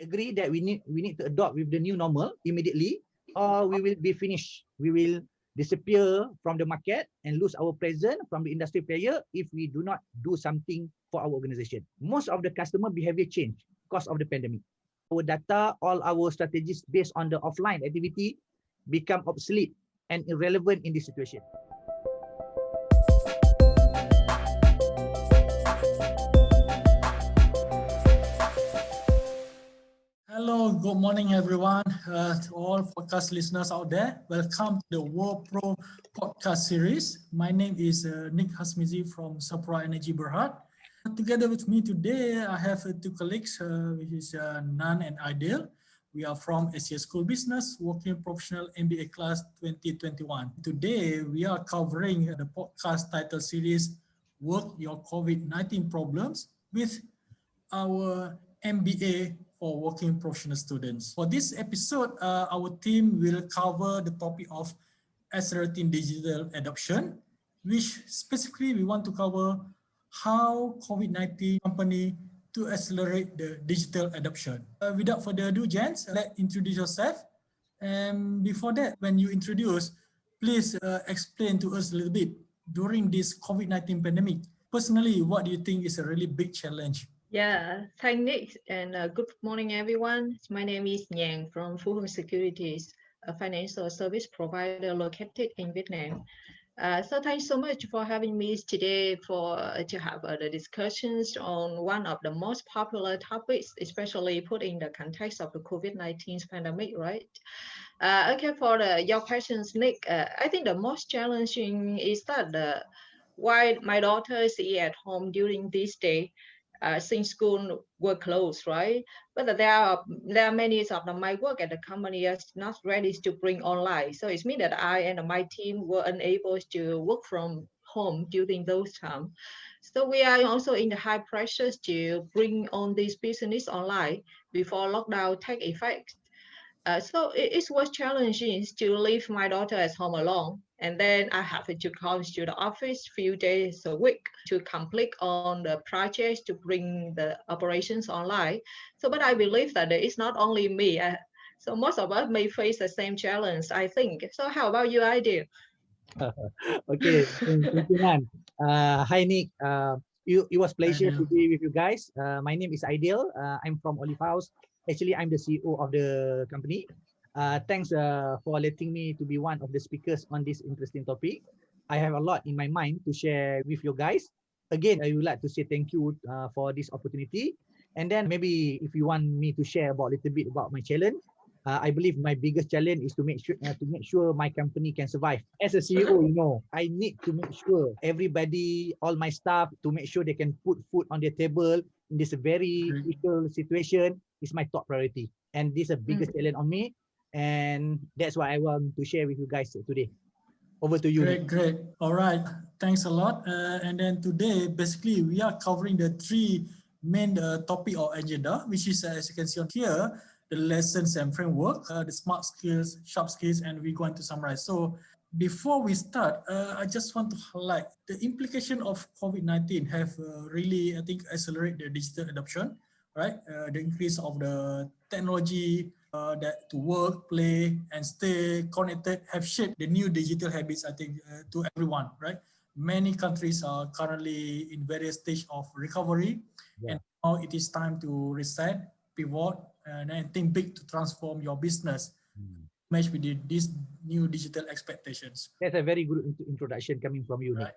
agree that we need to adopt with the new normal immediately, or we will be finished. We will disappear from the market and lose our presence from the industry player if we do not do something for our organization. Most of the customer behavior change because of the pandemic. Our data, all our strategies based on the offline activity become obsolete and irrelevant in this situation. Hello, good morning, everyone. To all podcast listeners out there, welcome to the World Pro podcast series. My name is Nik Hazmizie from Sapura Energy Berhad. Together with me today, I have two colleagues, which is Nhan and Aidil. We are from Asia School Business, Working Professional MBA Class 2021. Today, we are covering the podcast title series, Work Your COVID-19 Problems, with our MBA for working professional students. For this episode, our team will cover the topic of accelerating digital adoption, which specifically we want to cover how COVID-19 company to accelerate the digital adoption. Without further ado, gents, let's introduce yourself. And before that, when you introduce, please explain to us a little bit during this COVID-19 pandemic. Personally, what do you think is a really big challenge? Yeah, thanks Nick, and good morning everyone. My name is Nhan from Phú Hưng Securities, a financial service provider located in Vietnam. So thanks so much for having me today to have the discussions on one of the most popular topics, especially put in the context of the COVID-19 pandemic, right? Okay, for your questions, Nick, I think the most challenging is that why my daughter is at home during this day. Since school were closed, right? But there are many of my work at the company is not ready to bring online. So it means that I and my team were unable to work from home during those times. So we are also in the high pressure to bring on this business online before lockdown take effect. So it was challenging to leave my daughter at home alone. And then I have to come to the office few days a week to complete on the projects to bring the operations online. So, but I believe that it's not only me. So most of us may face the same challenge, I think. So how about you, Aidil? Okay, thank you, Nhan. Hi, Nick. It was pleasure to be with you guys. My name is Aidil. I'm from Olive House. Actually, I'm the CEO of the company. Thanks for letting me to be one of the speakers on this interesting topic. I have a lot in my mind to share with you guys. Again, I would like to say thank you for this opportunity. And then maybe if you want me to share about a little bit about my challenge, I believe my biggest challenge is to make sure my company can survive. As a CEO, I need to make sure everybody, all my staff, to make sure they can put food on their table in this very critical situation is my top priority. And this is the biggest challenge on me. And that's what I want to share with you guys today. Over to you. Great. All right. Thanks a lot. And then today, basically, we are covering the three main topic or agenda, which is, as you can see on here, the lessons and framework, the smart skills, sharp skills, and we're going to summarize. So before we start, I just want to highlight the implication of COVID-19 have really, I think, accelerated the digital adoption, right? The increase of the technology that to work, play, and stay connected have shaped the new digital habits, I think, to everyone, right? Many countries are currently in various stage of recovery, and now it is time to reset, pivot, and think big to transform your business, match with these new digital expectations. That's a very good introduction coming from you, Nick.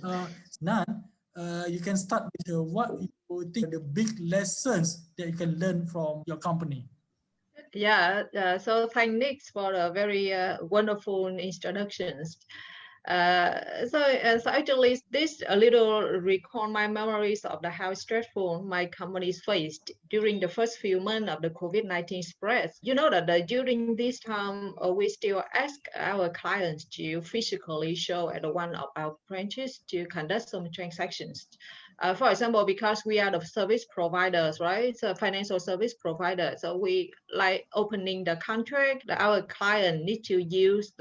Right. Nhan, you can start with what you think the big lessons that you can learn from your company. Yeah, so thank Nick for a very wonderful introductions. So actually, this a little recall my memories of how stressful my companies faced during the first few months of the COVID-19 spread. You know that during this time, we still ask our clients to physically show at one of our branches to conduct some transactions. For example, because we are the service providers, right? So financial service provider. So we like opening the contract, our client need to use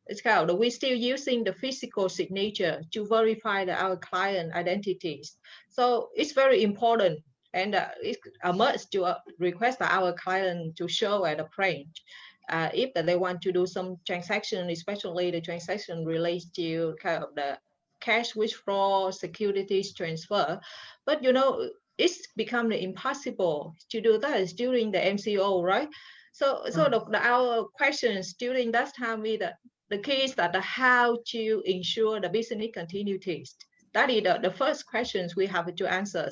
we're still using the physical signature to verify our client identities. So it's very important and it's a must to request our client to show at a branch if they want to do some transaction, especially the transaction relates to kind of the cash withdrawal, securities transfer. But it's become impossible to do that during the MCO, right? So our questions during that time is that the key is that how to ensure the business continuity. That is the first questions we have to answer.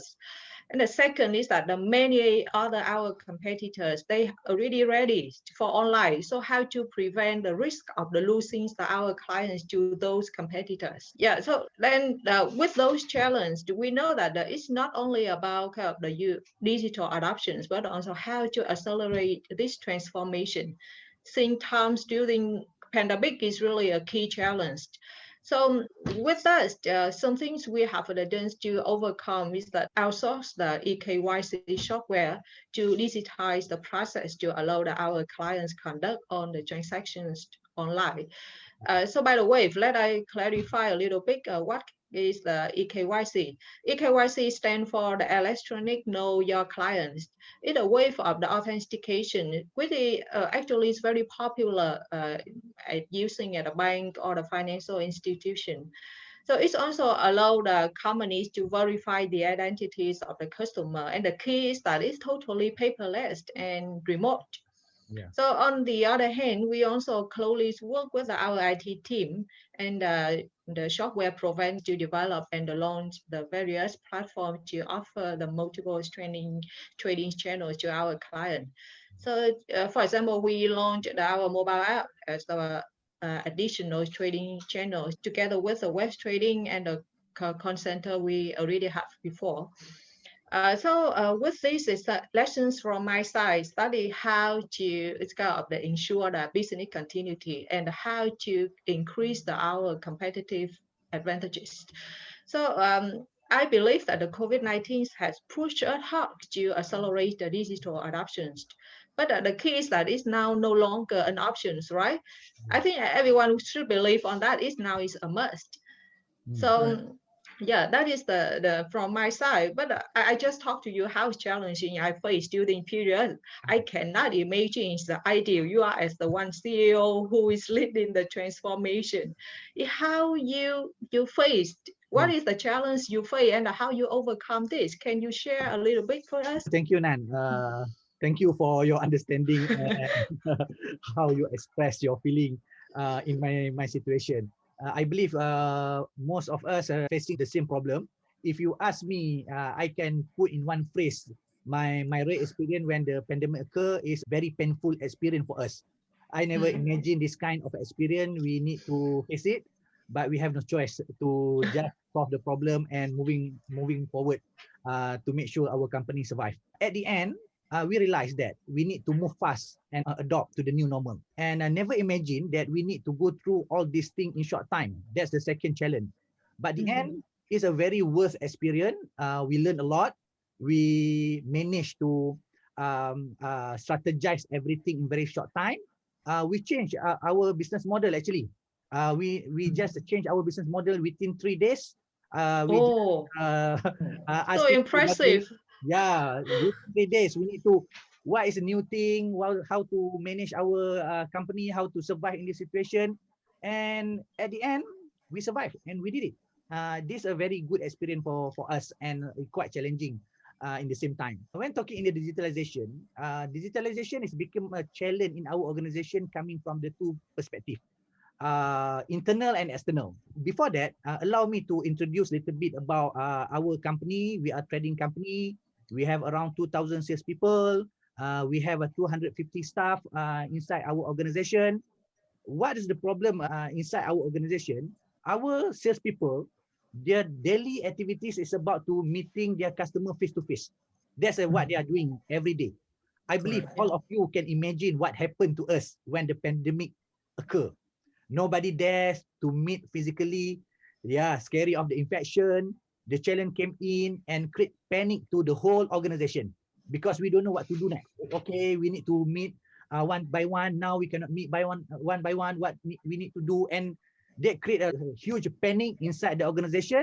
And the second is that the many other our competitors, they are already ready for online. So how to prevent the risk of the losing our clients to those competitors? Yeah. So then with those challenges, we know that it's not only about the digital adoptions, but also how to accelerate this transformation. Sometimes during pandemic is really a key challenge. So with that, some things we have done to overcome is that outsource the eKYC software to digitize the process to allow our clients conduct on the transactions online. So by the way, let I clarify a little bit what is the eKYC. eKYC stands for the electronic know your clients. It's a way of the authentication, which actually is very popular using at a bank or the financial institution. So it's also allowed the companies to verify the identities of the customer. And the key is that it's totally paperless and remote. Yeah. So on the other hand, we also closely work with our IT team and the software provider to develop and launch the various platforms to offer the multiple trading channels to our client. So for example, we launched our mobile app as the additional trading channels together with the web trading and the call center we already have before. So with this is lessons from my side, study how to ensure the business continuity and how to increase our competitive advantages. So I believe that the COVID-19 has pushed us hard to accelerate the digital adoptions. But the key is that it's now no longer an option, right? I think everyone should believe on that. It now is a must. So yeah, that is the from my side. But I just talked to you how challenging I faced during period. I cannot imagine the ideal you are as the one CEO who is leading the transformation. How you faced. What is the challenge you face and how you overcome this? Can you share a little bit for us? Thank you, Nhan. Thank you for your understanding and how you express your feeling in my situation. I believe most of us are facing the same problem. If you ask me, I can put in one phrase, my real experience when the pandemic occurred is very painful experience for us. I never imagined this kind of experience. We need to face it, but we have no choice to just solve the problem and moving forward to make sure our company survive. At the end, we realized that we need to move fast and adopt to the new normal. And I never imagined that we need to go through all these things in short time. That's the second challenge. But the end is a very worth experience. We learned a lot. We managed to strategize everything in very short time. We changed our business model actually. We just changed our business model within 3 days. So impressive. Yeah, within 3 days we need to, what is a new thing, how to manage our company, how to survive in this situation. And at the end, we survived and we did it. This is a very good experience for us and quite challenging in the same time. When talking in the digitalization, digitalization has become a challenge in our organization coming from the two perspectives. Internal and external. Before that, allow me to introduce a little bit about our company. We are a trading company. We have around 2,000 salespeople. We have 250 staff inside our organization. What is the problem inside our organization? Our salespeople, their daily activities is about to meeting their customer face to face. That's what they are doing every day. I believe all of you can imagine what happened to us when the pandemic occurred. Nobody dares to meet physically. Yeah, scary of the infection. The challenge came in and create panic to the whole organization because we don't know what to do next. Okay, we need to meet one by one. Now we cannot meet by one by one. What we need to do, and they create a huge panic inside the organization,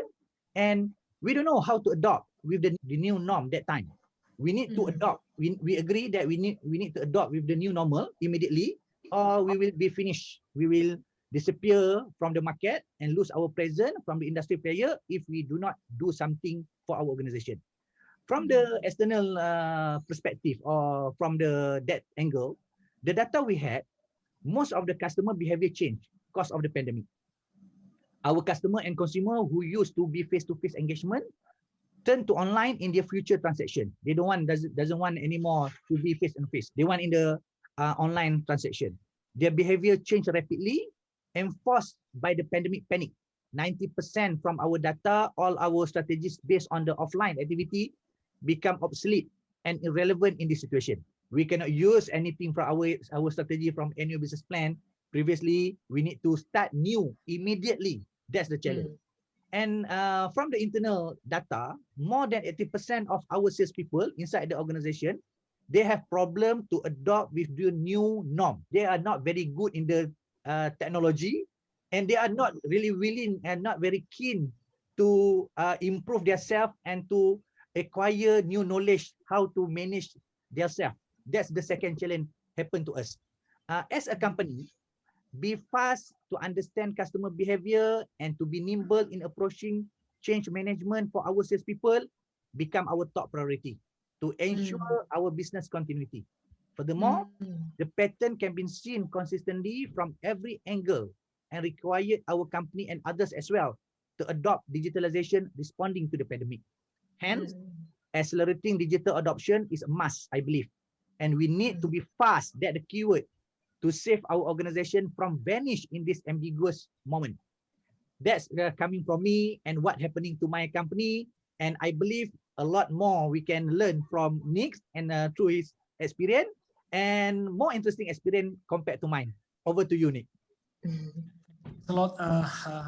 and we don't know how to adopt with the new norm that time. We need to adopt. We agree that we need to adopt with the new normal immediately, or we will be finished. We will disappear from the market and lose our presence from the industry player if we do not do something for our organization. From the external perspective, or from that angle, the data we had, most of the customer behavior changed because of the pandemic. Our customer and consumer who used to be face-to-face engagement turn to online in their future transaction. They doesn't want anymore to be face-to-face. They want in the online transaction. Their behavior changed rapidly, enforced by the pandemic panic. 90% from our data, all our strategies based on the offline activity become obsolete and irrelevant in this situation. We cannot use anything from our strategy from annual business plan. Previously, we need to start new immediately. That's the challenge. And from the internal data, more than 80% of our salespeople inside the organization, they have problem to adopt with the new norm. They are not very good in the technology, and they are not really willing and not very keen to improve themselves and to acquire new knowledge how to manage themselves. That's the second challenge happen to us. As a company, be fast to understand customer behavior and to be nimble in approaching change management for our salespeople become our top priority to ensure our business continuity. Furthermore, the pattern can be seen consistently from every angle and required our company and others as well to adopt digitalization responding to the pandemic. Hence, accelerating digital adoption is a must, I believe. And we need to be fast, that's the keyword, to save our organization from vanish in this ambiguous moment. That's coming from me and what happening to my company. And I believe a lot more we can learn from Nik and through his experience and more interesting experience compared to mine. Over to you, Nik. A lot,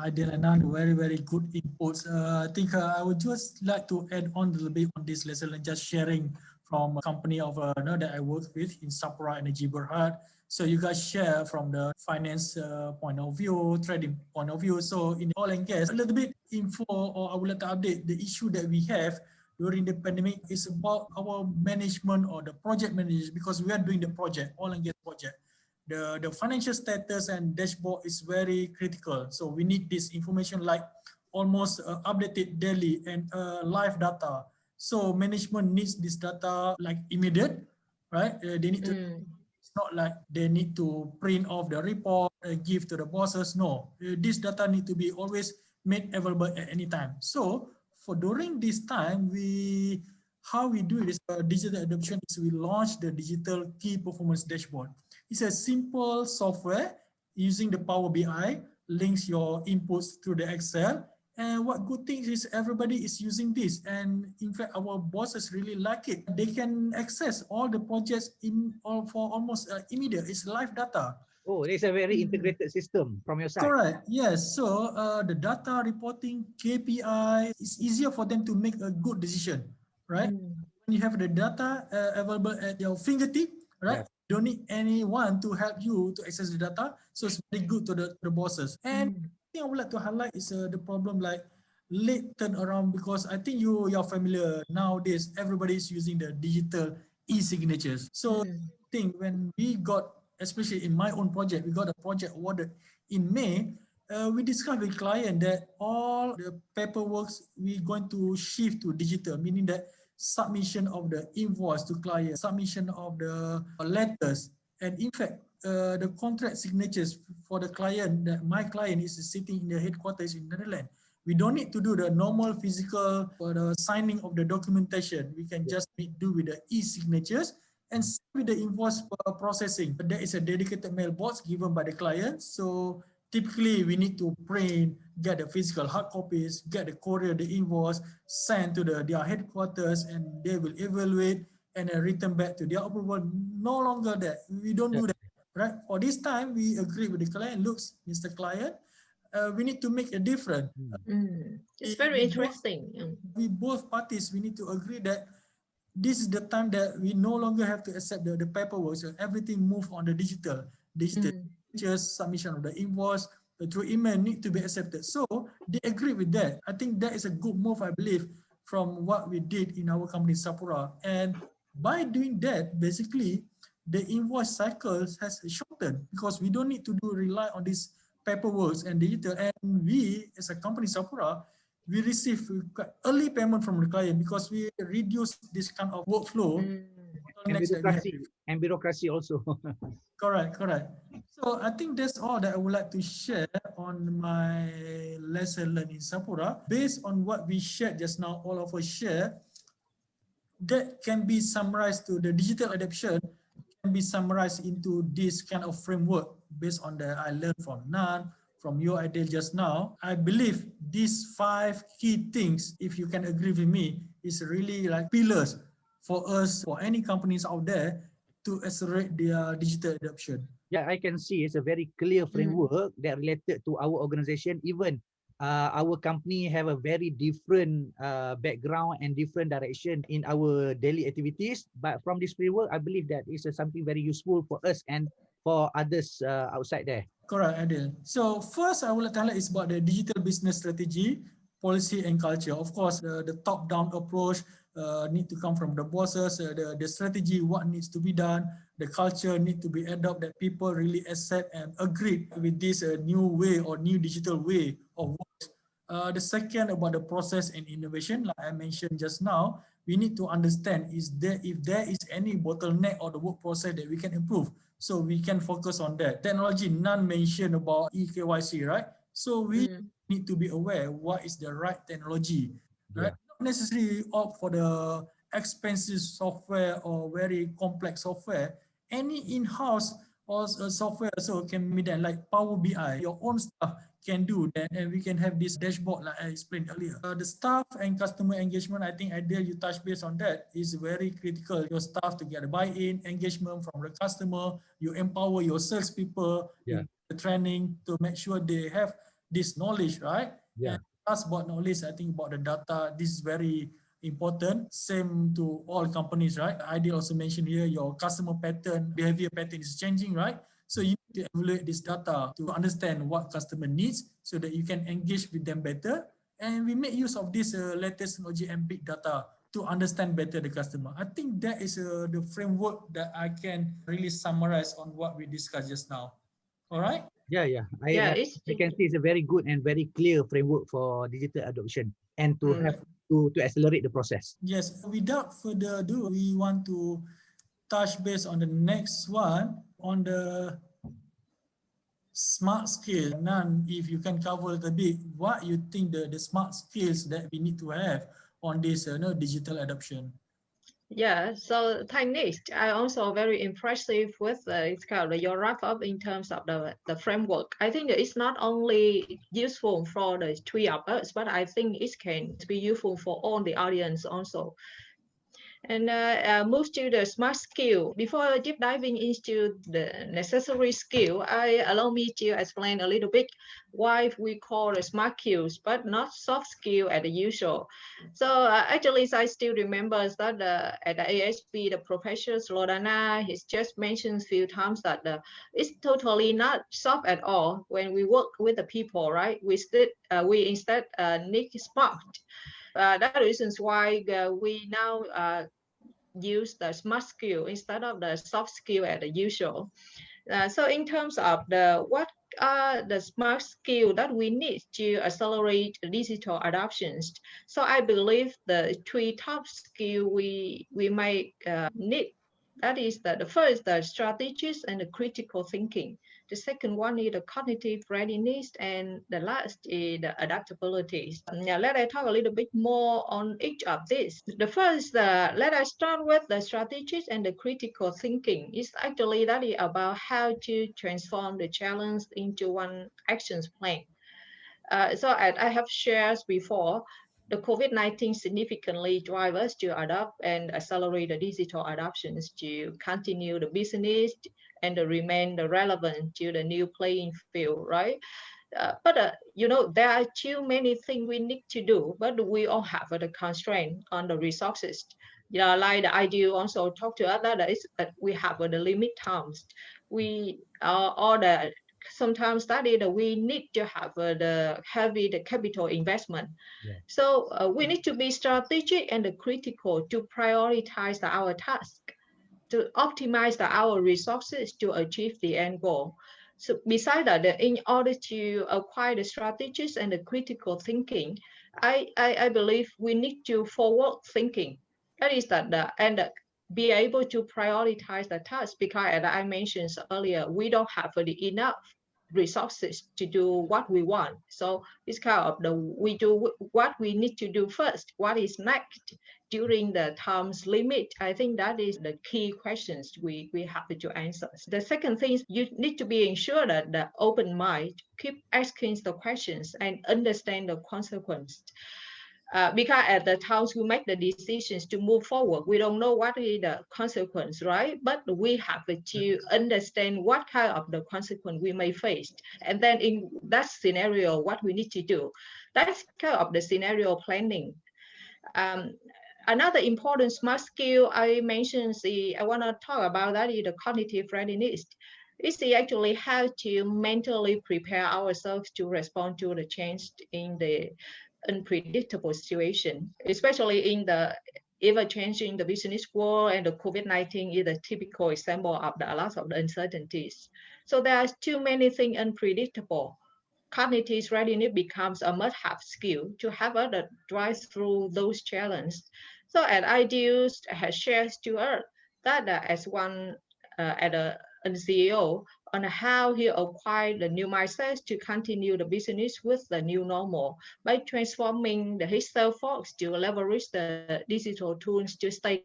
Aidil and Nhan, very, very good inputs. I think I would just like to add on a little bit on this lesson and just sharing from a company of that I work with in Sapura Energy Berhad. So you guys share from the finance point of view, trading point of view. So in oil and gas, a little bit info, or I would like to update the issue that we have during the pandemic is about our management or the project managers, because we are doing the project, oil and gas project. The financial status and dashboard is very critical. So we need this information like almost updated daily and live data. So management needs this data like immediate, right? They need to, it's not like they need to print off the report, give to the bosses. No, this data need to be always made available at any time. So for during this time, how we do this digital adoption is we launch the digital key performance dashboard. It's a simple software using the Power BI, links your inputs through the Excel. And what good thing is everybody is using this. And in fact, our bosses really like it. They can access all the projects for almost immediate. It's live data. Oh, it's a very integrated system from your side. Correct. Yes. So the data reporting, KPI, it's easier for them to make a good decision, right? When you have the data available at your fingertip, right? Yes. You don't need anyone to help you to access the data. So it's very good to the bosses. And I think I would like to highlight is the problem like late turnaround, because I think you're familiar nowadays, everybody is using the digital e-signatures. So I think when we got, especially in my own project, we got a project awarded in May, we discussed with client that all the paperwork we're going to shift to digital, meaning that submission of the invoice to client, submission of the letters, and in fact, the contract signatures for the client, that my client is sitting in the headquarters in Netherlands. We don't need to do the normal physical or the signing of the documentation. We can just do with the e-signatures and with the invoice processing. But there is a dedicated mailbox given by the client. So typically we need to print, get the physical hard copies, get the courier, the invoice, send to their headquarters, and they will evaluate and then return back to their approval. No longer that. We don't do that, right? For this time, we agree with the client. Looks, Mr. Client, we need to make a difference. It's very interesting. We both parties, we need to agree that this is the time that we no longer have to accept the paperwork. So everything move on the digital. Just submission of the invoice through email need to be accepted. So they agree with that. I think that is a good move, I believe, from what we did in our company Sapura. And by doing that, basically, the invoice cycles has shortened because we don't need to rely on this paperwork and digital. And we, as a company Sapura, we receive early payment from the client because we reduce this kind of workflow. And bureaucracy also. Correct. So I think that's all that I would like to share on my lesson learned in Sapura. Based on what we shared just now, all of us share, that can be summarized to the digital adoption, can be summarized into this kind of framework based on the I learned from Nhan, from your Aidil just now. I believe these 5 key things, if you can agree with me, is really like pillars for us, for any companies out there to accelerate their digital adoption. Yeah, I can see it's a very clear framework that related to our organization. Even our company have a very different background and different direction in our daily activities. But from this framework, I believe that is something very useful for us and for others outside there. Correct, Aidil. So first, I will tell you is about the digital business strategy, policy and culture. Of course, the top-down approach need to come from the bosses, the strategy, what needs to be done, the culture need to be adopted, that people really accept and agree with this new way or new digital way of work. The second, about the process and innovation, like I mentioned just now, we need to understand if there is any bottleneck or the work process that we can improve. So we can focus on that. Technology, Nhan mentioned about eKYC, right? So we need to be aware what is the right technology, right? Not necessarily opt for the expensive software or very complex software. Any in-house or software also can be done, like Power BI, your own stuff can do that, and we can have this dashboard like I explained earlier. The staff and customer engagement, I think Aidil, you touched base on that, is very critical. Your staff to get a buy-in, engagement from the customer, you empower your salespeople in the training to make sure they have this knowledge, right? And last but not least, I think about the data, this is very important, same to all companies, right? Aidil also mentioned here, your customer pattern, behavior pattern is changing, right? So you need to evaluate this data to understand what customer needs so that you can engage with them better. And we make use of this latest technology and big data to understand better the customer. I think that is the framework that I can really summarize on what we discussed just now. All right? I can see it's a very good and very clear framework for digital adoption and to have to accelerate the process. Yes, without further ado, we want to touch base on the next one, on the smart skill. Nhan, if you can cover a bit, what you think the smart skills that we need to have on this digital adoption? Yeah, so thanks, Nik. I also very impressive with your wrap up in terms of the framework. I think it's not only useful for the 3 of us, but I think it can be useful for all the audience also. And move to the smart skill. Before deep diving into the necessary skill, allow me to explain a little bit why we call the smart skills, but not soft skill as usual. So actually, I still remember that at the ASB, the Professor Sloan, he's just mentioned a few times that it's totally not soft at all when we work with the people, right? We instead need smart. That reasons why we now use the smart skill instead of the soft skill as usual. So in terms of what are the smart skill that we need to accelerate digital adoptions, so I believe the 3 top skill we might need. That is the first, the strategies and the critical thinking. The second one is the cognitive readiness, and the last is the adaptability. Now, let us talk a little bit more on each of these. The first, let us start with the strategies and the critical thinking. It's actually that is about how to transform the challenge into one action plan. So I have shared before, the COVID-19 significantly drive us to adopt and accelerate the digital adoptions to continue the business and remain relevant to the new playing field, right? But there are too many things we need to do, but we all have the constraint on the resources. Like the Aidil also talked to us that we have the limit times. We all the sometimes studied, we need to have the capital investment. Yeah. So we need to be strategic and critical to prioritize our task, to optimize our resources to achieve the end goal. So besides that, in order to acquire the strategies and the critical thinking, I believe we need to forward thinking. That is that be able to prioritize the task, because as I mentioned earlier, we don't have enough resources to do what we want. So it's kind of we do what we need to do first. What is next during the time's limit? I think that is the key questions we have to answer. The second thing is you need to be ensured that the open mind, keep asking the questions and understand the consequence. Because at the times we make the decisions to move forward, we don't know what is the consequence, right? But we have to understand what kind of the consequence we may face. And then in that scenario, what we need to do. That's kind of the scenario planning. Another important smart skill I mentioned, I want to talk about that is the cognitive readiness. It's actually how to mentally prepare ourselves to respond to the change in the unpredictable situation, especially in the ever-changing the business world, and the COVID-19 is a typical example of a lot of the uncertainties. So there are too many things unpredictable. Cognitive readiness becomes a must-have skill to have us drive through those challenges. So as Aidil has shared to us that as one at a CEO, on how he acquired the new mindset to continue the business with the new normal by transforming his sales force to leverage the digital tools to stay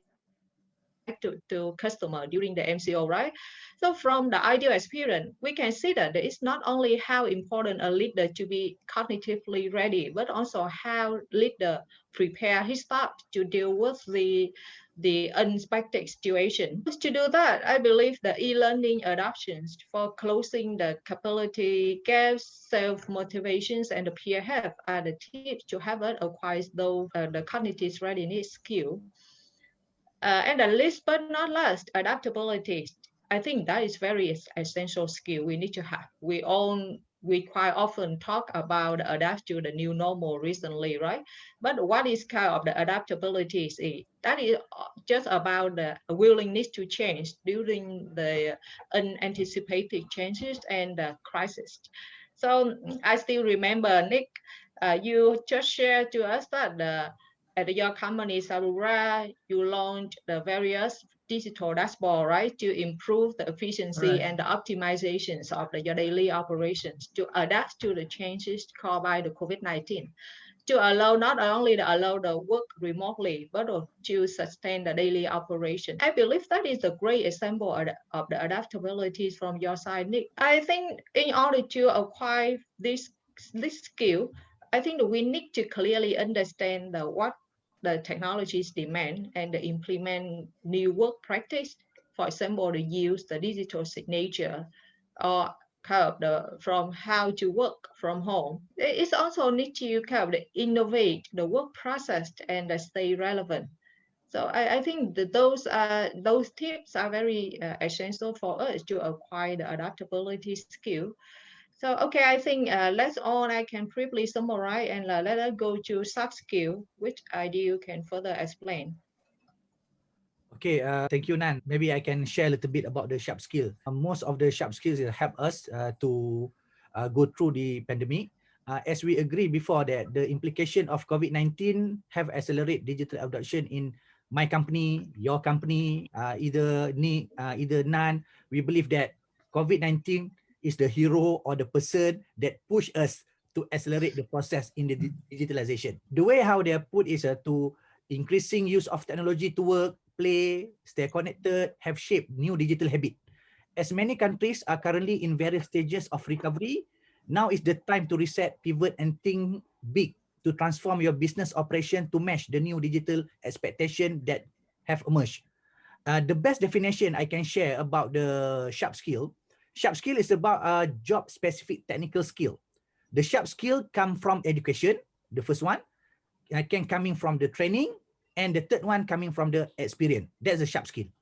to customer during the MCO, right? So from the Aidil experience, we can see that it's not only how important a leader to be cognitively ready, but also how leader prepare his staff to deal with the unexpected situation. To do that, I believe the e-learning adoptions for closing the capability gaps, self-motivations, and the peer help are the tips to have us acquire those the cognitive readiness skill. And the least but not last, adaptability. I think that is very essential skill we need to have. We quite often talk about adapt to the new normal recently, right? But what is kind of the adaptability? That is just about the willingness to change during the unanticipated changes and the crisis. So I still remember, Nick, you just shared to us that at your company, Sarura, you launched the various digital dashboard, right, to improve the efficiency and the optimizations of your daily operations to adapt to the changes caused by the COVID-19, to allow not only to allow the work remotely, but to sustain the daily operation. I believe that is a great example of the adaptability from your side, Nick. I think in order to acquire this skill, I think that we need to clearly understand what the technologies demand and implement new work practice. For example, to use the digital signature or kind of from how to work from home. It's also need to kind of innovate the work process and stay relevant. So I think that those tips are very essential for us to acquire the adaptability skill. So, okay, I think that's all I can briefly summarize, and let us go to soft skill, which Aidil can further explain. Okay, thank you, Nhan. Maybe I can share a little bit about the sharp skill. Most of the sharp skills help us to go through the pandemic. As we agreed before that the implication of COVID-19 have accelerated digital adoption in my company, your company, either Nik, either Nhan. We believe that COVID-19 is the hero or the person that push us to accelerate the process in the digitalization. The way how they are put is to increasing use of technology to work, play, stay connected, have shaped new digital habit. As many countries are currently in various stages of recovery, now is the time to reset, pivot, and think big to transform your business operation to match the new digital expectation that have emerged. The best definition I can share about the sharp skill is about a job-specific technical skill. The sharp skill come from education, the first one, can coming from the training, and the third one coming from the experience. That's a sharp skill.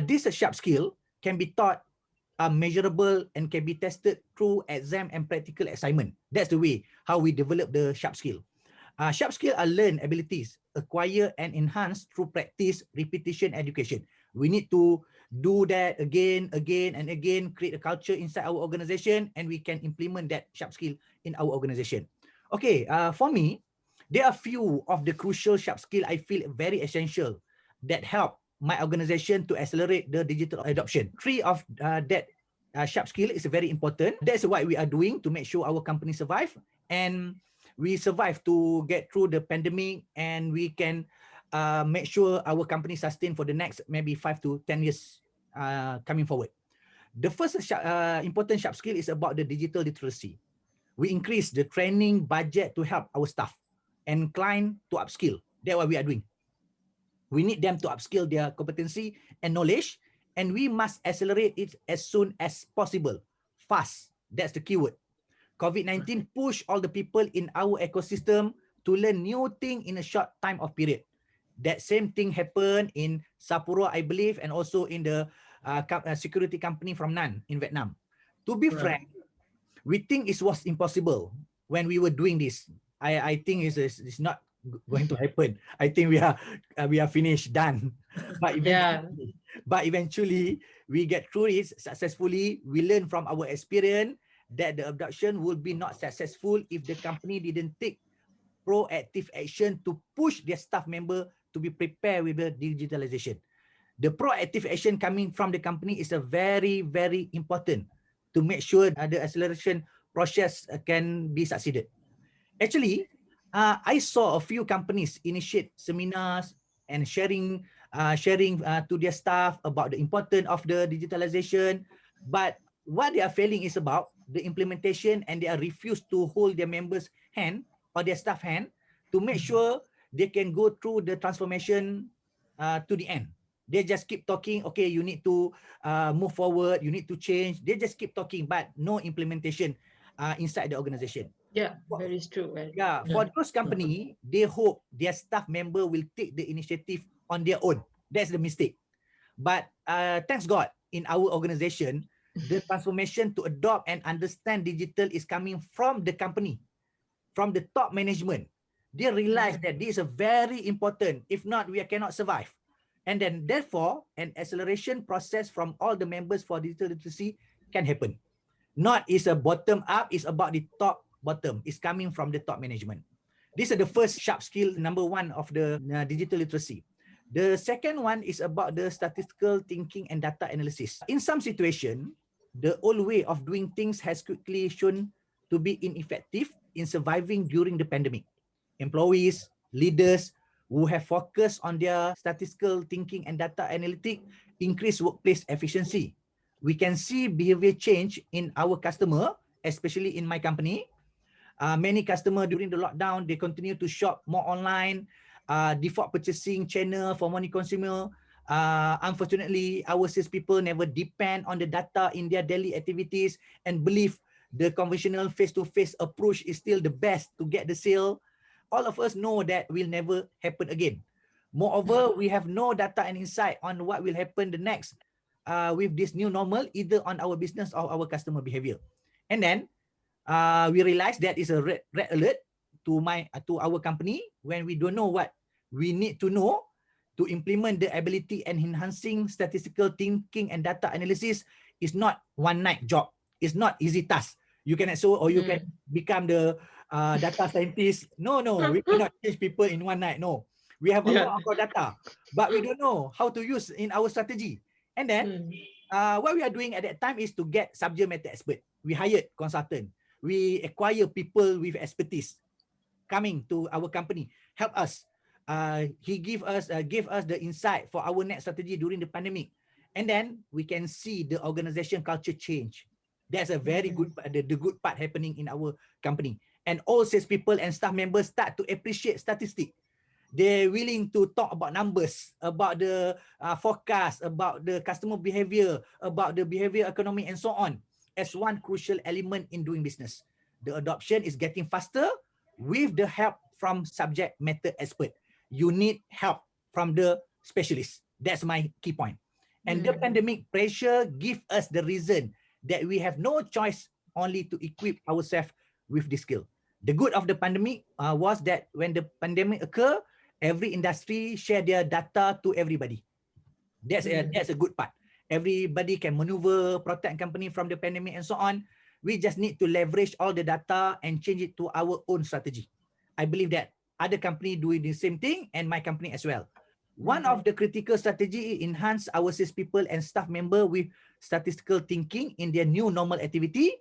This sharp skill can be taught are measurable and can be tested through exam and practical assignment. That's the way how we develop the sharp skill. Sharp skill are learned abilities, acquired and enhanced through practice, repetition, education. We need to do that again and again, create a culture inside our organization, and we can implement that sharp skill in our organization. Okay, for me, there are few of the crucial sharp skill I feel very essential that help my organization to accelerate the digital adoption. Three of that sharp skill is very important. That's what we are doing to make sure our company survive, and we survive to get through the pandemic, and we can make sure our company sustain for the next maybe 5 to 10 years coming forward. The first important sharp skill is about the digital literacy. We increase the training budget to help our staff and client to upskill. That's what we are doing. We need them to upskill their competency and knowledge, and we must accelerate it as soon as possible. Fast, that's the keyword. COVID-19 pushed all the people in our ecosystem to learn new things in a short time of period. That same thing happened in Sapporo, I believe, and also in the security company from Nhan in Vietnam. To be frank, we think it was impossible when we were doing this. I think it's not going to happen. I think we are finished, done. But eventually we get through it successfully. We learn from our experience that the adoption would be not successful if the company didn't take proactive action to push their staff member to be prepared with the digitalization. The proactive action coming from the company is a very, very important to make sure the acceleration process can be succeeded. Actually, I saw a few companies initiate seminars and sharing to their staff about the importance of the digitalization, but what they are failing is about the implementation, and they are refused to hold their members' hand or their staff hand to make sure they can go through the transformation to the end. They just keep talking, okay, you need to move forward, you need to change. They just keep talking, but no implementation inside the organization. Yeah, very true. For those company, they hope their staff member will take the initiative on their own. That's the mistake. But thanks God, in our organization, the transformation to adopt and understand digital is coming from the company, from the top management. They realize that this is a very important. If not, we cannot survive. And then therefore, an acceleration process from all the members for digital literacy can happen. Not is a bottom up, it's about the top bottom. It's coming from the top management. This is the first sharp skill, number one of the digital literacy. The second one is about the statistical thinking and data analysis. In some situation, the old way of doing things has quickly shown to be ineffective in surviving during the pandemic. Employees, leaders who have focused on their statistical thinking and data analytics increase workplace efficiency. We can see behavior change in our customer, especially in my company. Many customers during the lockdown, they continue to shop more online, default purchasing channel for money consumer. Unfortunately, our salespeople never depend on the data in their daily activities and believe the conventional face-to-face approach is still the best to get the sale. All of us know that will never happen again. Moreover, we have no data and insight on what will happen the next with this new normal, either on our business or our customer behavior. And then we realize that is a red alert to our company when we don't know what we need to know to implement the ability, and enhancing statistical thinking and data analysis is not one night job. It's not easy task. You can you can become the data scientist. No, we cannot change people in one night. No, we have a lot of data, but we don't know how to use in our strategy. And then what we are doing at that time is to get subject matter expert. We hired consultant. We acquire people with expertise coming to our company, help us. He gave us the insight for our next strategy during the pandemic. And then we can see the organization culture change. That's a very good, the good part happening in our company. And all salespeople and staff members start to appreciate statistics. They're willing to talk about numbers, about the forecast, about the customer behavior, about the behavior economy, and so on, as one crucial element in doing business. The adoption is getting faster with the help from subject matter expert. You need help from the specialist. That's my key point. And the pandemic pressure give us the reason that we have no choice only to equip ourselves with the skill. The good of the pandemic was that when the pandemic occur, every industry share their data to everybody. That's a good part. Everybody can maneuver, protect company from the pandemic and so on. We just need to leverage all the data and change it to our own strategy. I believe that other company doing the same thing and my company as well. One of the critical strategy enhance our salespeople and staff member with statistical thinking in their new normal activity.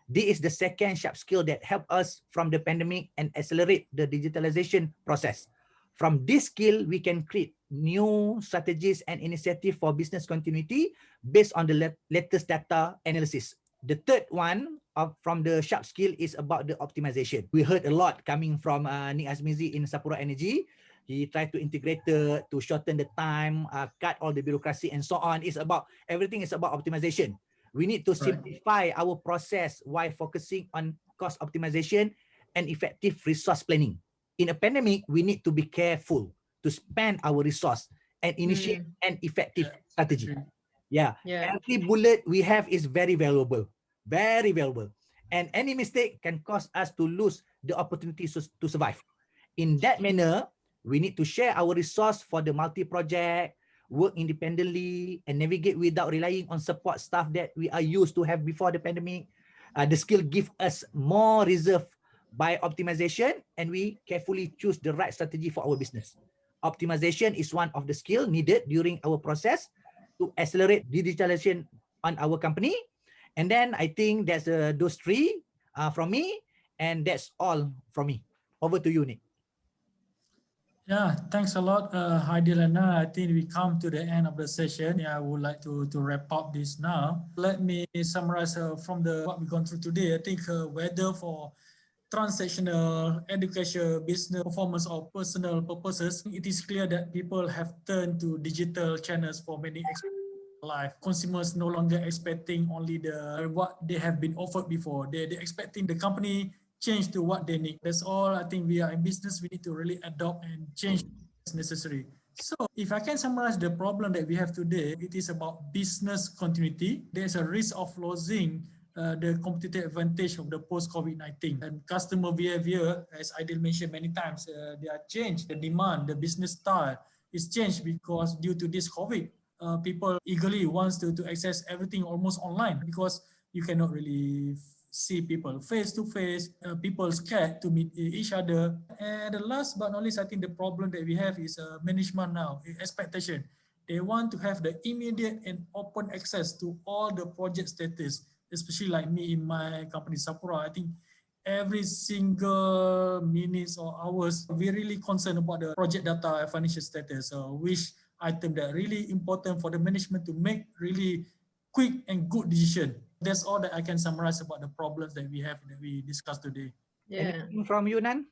This is the second sharp skill that help us from the pandemic and accelerate the digitalization process. From this skill, we can create new strategies and initiatives for business continuity based on the latest data analysis. The third one from the sharp skill is about the optimization. We heard a lot coming from Nik Hazmizie in Sapura Energy. He tried to integrate to shorten the time, cut all the bureaucracy and so on. Everything is about optimization. We need to simplify our process while focusing on cost optimization and effective resource planning. In a pandemic, we need to be careful to spend our resource and initiate an effective strategy. Every bullet we have is very valuable, and any mistake can cause us to lose the opportunity to survive. In that manner, we need to share our resource for the multi-project, work independently, and navigate without relying on support staff that we are used to have before the pandemic. The skill give us more reserve by optimization, and we carefully choose the right strategy for our business. Optimization is one of the skill needed during our process to accelerate digitalization on our company. And then I think that's those three from me, and that's all from me. Over to you, Nik. Yeah, thanks a lot, Aidil and Nhan. I think we come to the end of the session. Yeah, I would like to wrap up this now. Let me summarize from what we've gone through today. I think whether for transactional, education, business performance, or personal purposes, it is clear that people have turned to digital channels for many life. Consumers no longer expecting only what they have been offered before. They're expecting the company change to what they need. That's all. I think we are in business. We need to really adopt and change as necessary. So if I can summarize the problem that we have today, it is about business continuity. There's a risk of losing the competitive advantage of the post-COVID-19, and customer behavior, as Aidil mentioned many times, they are changed. The demand, the business style is changed because due to this COVID, people eagerly wants to access everything almost online because you cannot really see people face to face. People scared to meet each other. And the last but not least, I think the problem that we have is management now, expectation. They want to have the immediate and open access to all the project status, especially like me in my company, Sapura. I think every single minutes or hours, we're really concerned about the project data and financial status, which item that really important for the management to make really quick and good decision. That's all that I can summarize about the problems that we have that we discussed today. Anything from you, Nhan?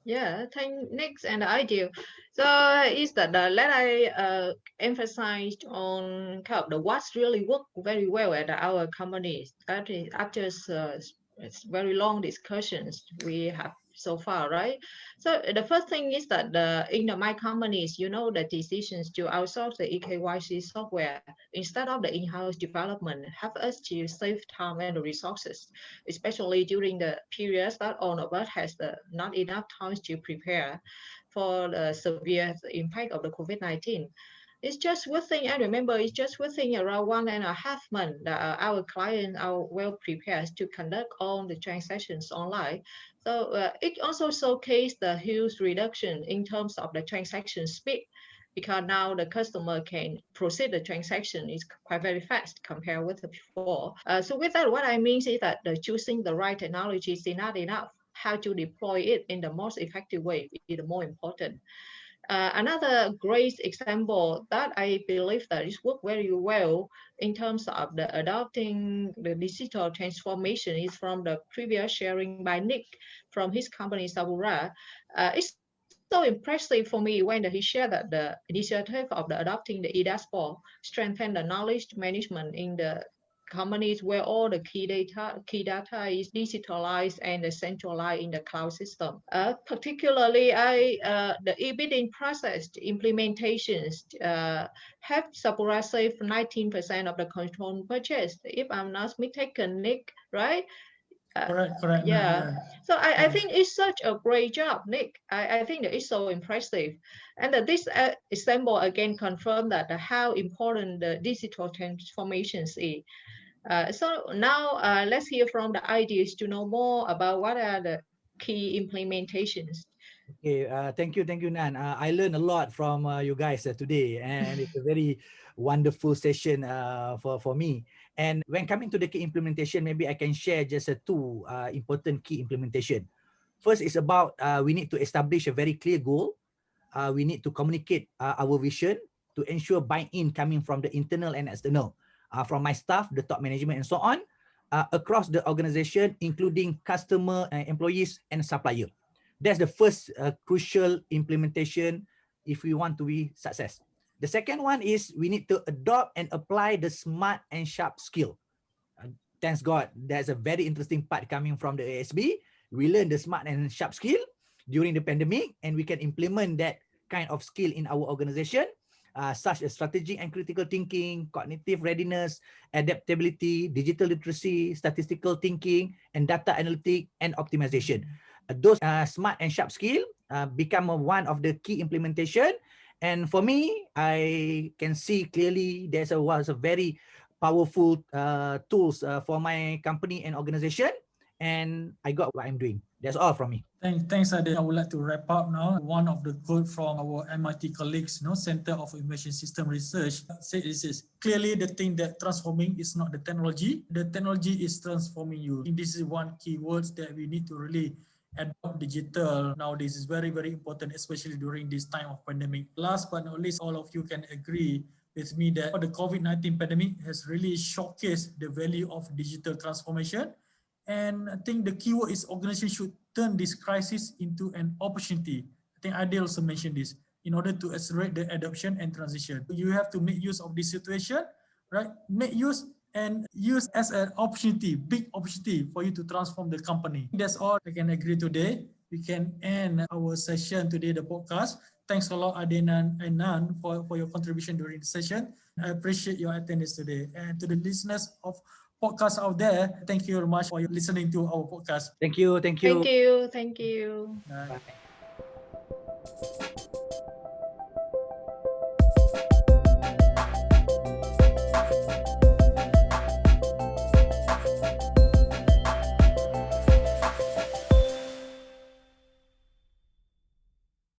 Yeah, thank Nik and Aidil. So is that let I emphasize on kind of the what's really worked very well at our companies. That is after it's very long discussions we have so far, right? So the first thing is that in my companies, the decisions to outsource the eKYC software instead of the in-house development help us to save time and resources, especially during the periods that all of us has not enough time to prepare for the severe impact of the COVID-19. It's just within, I remember, it's just within around 1.5 months that our clients are well prepared to conduct all the transactions online. So it also showcased the huge reduction in terms of the transaction speed, because now the customer can proceed the transaction is quite very fast compared with before. So with that, what I mean is that choosing the right technology is not enough. How to deploy it in the most effective way is the more important. Another great example that I believe that is worked very well in terms of the adopting the digital transformation is from the previous sharing by Nik from his company Sapura. It's so impressive for me when he shared that the initiative of the adopting the e-dashboard strengthen the knowledge management in the companies where all the key data is digitalized and centralized in the cloud system. Particularly, the e-bidding process implementations have Sapura saved 19% of the control purchase, if I'm not mistaken, Nick, right? Correct. Yeah. So I think it's such a great job, Nick. I think that it's so impressive. And that this example again confirmed that how important the digital transformations is. So now let's hear from the ideas to know more about what are the key implementations. Okay, thank you, Nhan. I learned a lot from you guys today, and it's a very wonderful session for me. And when coming to the key implementation, maybe I can share just two important key implementation. First is about we need to establish a very clear goal. We need to communicate our vision to ensure buy-in coming from the internal and external, from my staff, the top management, and so on, across the organization, including customer, employees, and supplier. That's the first crucial implementation if we want to be success. The second one is we need to adopt and apply the smart and sharp skill. Thanks God, there's a very interesting part coming from the ASB. We learn the smart and sharp skill during the pandemic, and we can implement that kind of skill in our organization, such as strategic and critical thinking, cognitive readiness, adaptability, digital literacy, statistical thinking, and data analytic and optimization. Those smart and sharp skill become one of the key implementation. And for me, I can see clearly there was a very powerful tools for my company and organization, and I got what I'm doing. That's all from me. Thanks, Aidil. I would like to wrap up now. One of the quote from our MIT colleagues, Center of Information System Research, said this is clearly the thing that transforming is not the technology is transforming you. I think this is one key words that we need to really adopt digital nowadays is very, very important, especially during this time of pandemic. Last but not least, all of you can agree with me that the COVID-19 pandemic has really showcased the value of digital transformation. And I think the keyword is organization should turn this crisis into an opportunity. I think Aidil also mentioned this, in order to accelerate the adoption and transition. You have to make use of this situation, right? Make use and use as an opportunity, big opportunity for you to transform the company. That's all I can agree today. We can end our session today, the podcast. Thanks a lot, Aidil and Nhan, for your contribution during the session. I appreciate your attendance today. And to the listeners of podcasts out there, thank you very much for listening to our podcast. Thank you. Thank you. Bye.